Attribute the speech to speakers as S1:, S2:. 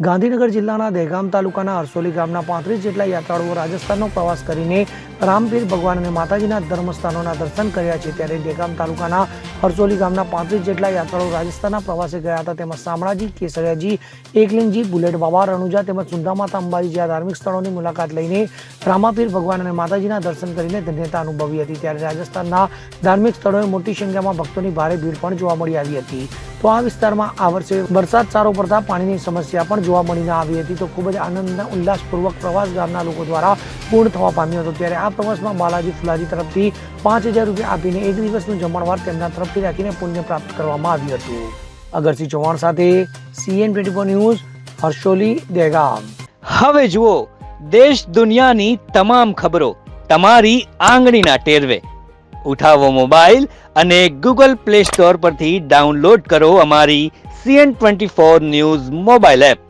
S1: ગાંધીનગર જિલ્લાના દહેગામ તાલુકાના હરસોલી ગામના 35 જેટલા યાત્રાળુઓ રાજસ્થાનનો પ્રવાસ કરીને રામપીર ભગવાન અને માતાજીના ધર્મસ્થાનોના દર્શન કર્યા છે। ત્યારે દહેગામ તાલુકાના હરસોલી ગામના 35 જેટલા યાત્રાળુઓ રાજસ્થાનના પ્રવાસે ગયા હતા। તેમાં શામળાજી, કેસરિયાજી, એકલિંગજી, બુલેટ બાબા, રણુજા તેમજ સુંદામાતા અંબાજી જેવા ધાર્મિક સ્થળોની મુલાકાત લઈને રામાપીર ભગવાન અને માતાજીના દર્શન કરીને ધન્યતા અનુભવી હતી। ત્યારે રાજસ્થાનના ધાર્મિક સ્થળોએ મોટી સંખ્યામાં ભક્તોની ભારે ભીડ પણ જોવા મળી આવી હતી। તો આ વિસ્તારમાં આ વર્ષે વરસાદ સારો પડતા પાણીની સમસ્યા પણ જોવા મળી ન આવી હતી। તો ખૂબ જ આનંદ ઉલ્લાસપૂર્વક પ્રવાસ ગામના લોકો દ્વારા પૂર્ણ થવા પામ્યો હતો। ત્યારે આ પ્રવાસમાં બાલાજી ફુલાજી તરફથી 5000 રૂપિયા આપીને એક દિવસનું જમણવાર તેમના તરફથી રાખીને પુણ્ય પ્રાપ્ત કરવામાં આવ્યું હતું। અગરસિંહ ચૌહાણ સાથે CN24 ન્યૂઝ, હર્ષોલી, દહેગામ।
S2: હવે જુઓ દેશ દુનિયાની તમામ ખબરો તમારી આંગળીના ટેરવે। ઉઠાવો મોબાઈલ અને Google Play Store પરથી ડાઉનલોડ કરો અમારી CN24 ન્યૂઝ મોબાઈલ એપ।